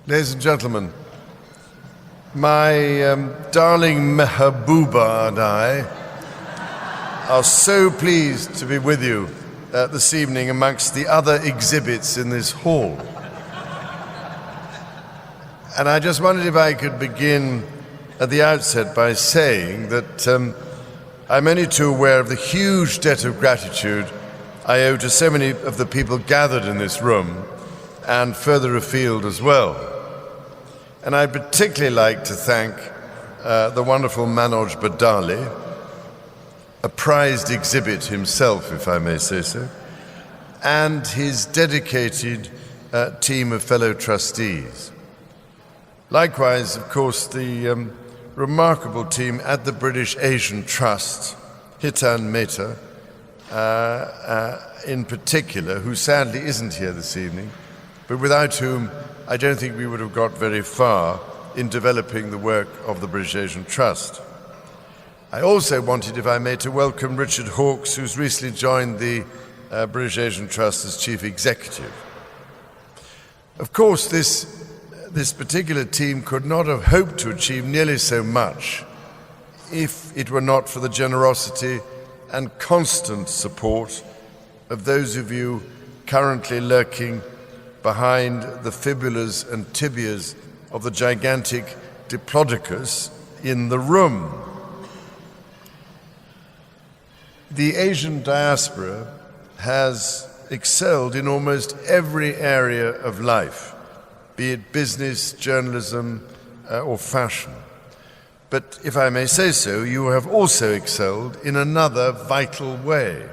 Ladies and gentlemen, my darling Mehabuba and I are so pleased to be with you this evening amongst the other exhibits in this hall. And I just wondered if I could begin at the outset by saying that I'm only too aware of the huge debt of gratitude I owe to so many of the people gathered in this room and further afield as well. And I'd particularly like to thank the wonderful Manoj Badali, a prized exhibit himself, if I may say so, and his dedicated team of fellow trustees. Likewise, of course, the remarkable team at the British Asian Trust, Hitan Mehta, in particular, who sadly isn't here this evening, but without whom I don't think we would have got very far in developing the work of the British Asian Trust. I also wanted, if I may, to welcome Richard Hawkes, who's recently joined the British Asian Trust as Chief Executive. Of course, this particular team could not have hoped to achieve nearly so much if it were not for the generosity and constant support of those of you currently lurking behind the fibulas and tibias of the gigantic Diplodocus in the room. The Asian diaspora has excelled in almost every area of life, be it business, journalism, or fashion. But if I may say so, you have also excelled in another vital way,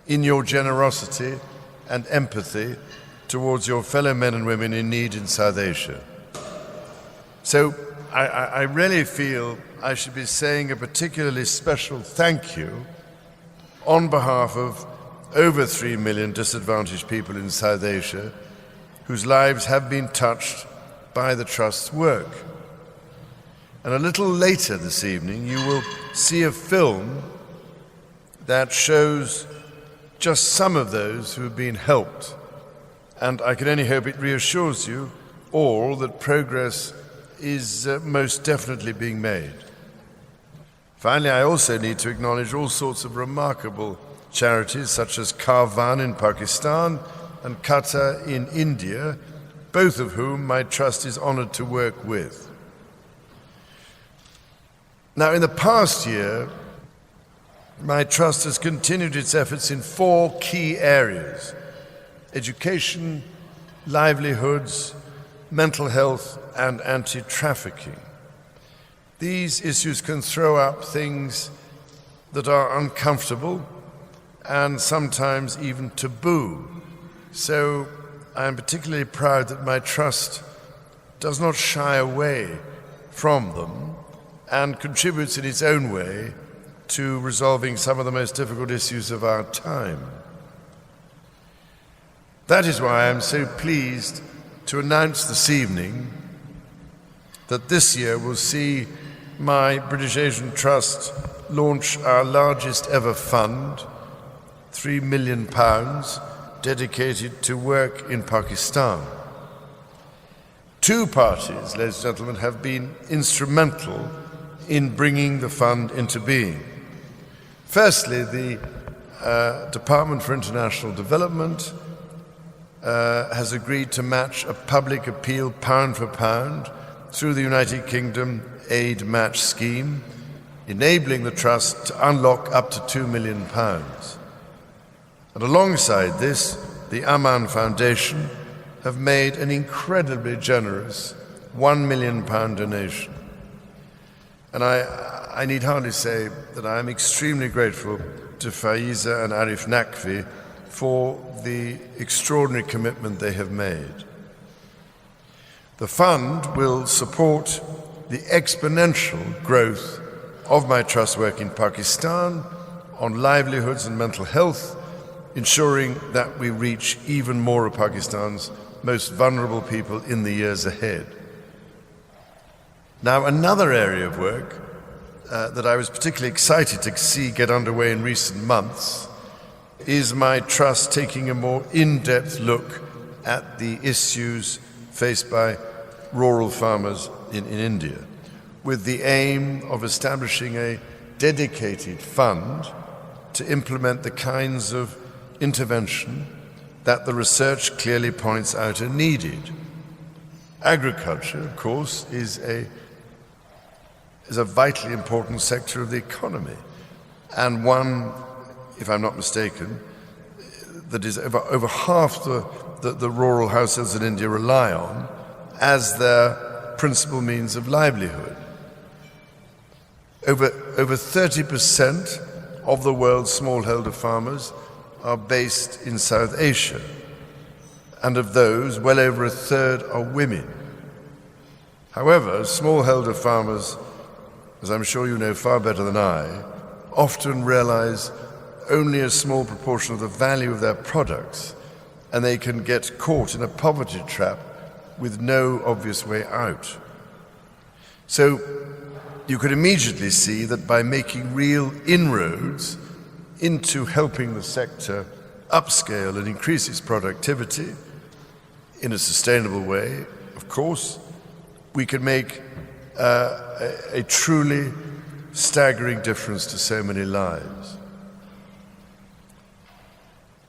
in your generosity and empathy towards your fellow men and women in need in South Asia. So I really feel I should be saying a particularly special thank you on behalf of over 3 million disadvantaged people in South Asia whose lives have been touched by the Trust's work. And a little later this evening, you will see a film that shows just some of those who have been helped. And I can only hope it reassures you all that progress is most definitely being made. Finally, I also need to acknowledge all sorts of remarkable charities such as Karvan in Pakistan and Qatar in India, both of whom my trust is honored to work with. Now, in the past year, my trust has continued its efforts in 4 key areas: education, livelihoods, mental health, and anti-trafficking. These issues can throw up things that are uncomfortable and sometimes even taboo. So I am particularly proud that my trust does not shy away from them and contributes in its own way to resolving some of the most difficult issues of our time. That is why I am so pleased to announce this evening that this year will see my British Asian Trust launch our largest ever fund, £3 million, dedicated to work in Pakistan. 2 parties, ladies and gentlemen, have been instrumental in bringing the fund into being. Firstly, the Department for International Development has agreed to match a public appeal pound for pound through the United Kingdom Aid Match Scheme, enabling the Trust to unlock up to £2 million. And alongside this, the Aman Foundation have made an incredibly generous £1 million donation. And I need hardly say that I am extremely grateful to Faiza and Arif Naqvi for the extraordinary commitment they have made. The fund will support the exponential growth of my trust work in Pakistan on livelihoods and mental health, ensuring that we reach even more of Pakistan's most vulnerable people in the years ahead. Now, another area of work that I was particularly excited to see get underway in recent months is my trust taking a more in-depth look at the issues faced by rural farmers in India, with the aim of establishing a dedicated fund to implement the kinds of intervention that the research clearly points out are needed. Agriculture, of course, is a vitally important sector of the economy, and one, if I'm not mistaken, that is over half the rural households in India rely on as their principal means of livelihood. Over 30% of the world's smallholder farmers are based in South Asia, and of those, well over a third are women. However, smallholder farmers, as I'm sure you know far better than I, often realize only a small proportion of the value of their products, and they can get caught in a poverty trap with no obvious way out. So you could immediately see that by making real inroads into helping the sector upscale and increase its productivity in a sustainable way, of course, we can make a truly staggering difference to so many lives.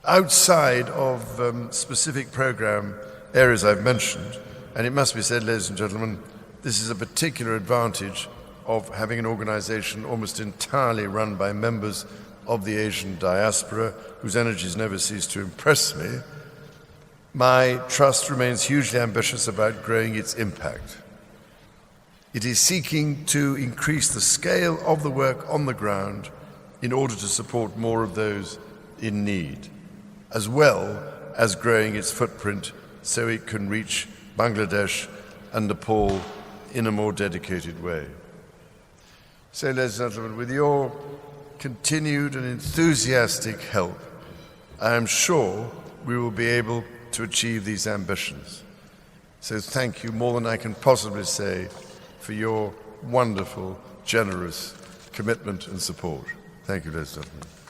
Outside of specific program areas I've mentioned, and it must be said, ladies and gentlemen, this is a particular advantage of having an organization almost entirely run by members of the Asian diaspora, whose energies never cease to impress me. My trust remains hugely ambitious about growing its impact. It is seeking to increase the scale of the work on the ground in order to support more of those in need, as well as growing its footprint so it can reach Bangladesh and Nepal in a more dedicated way. So, ladies and gentlemen, with your continued and enthusiastic help, I am sure we will be able to achieve these ambitions. So thank you more than I can possibly say for your wonderful, generous commitment and support. Thank you, ladies and gentlemen.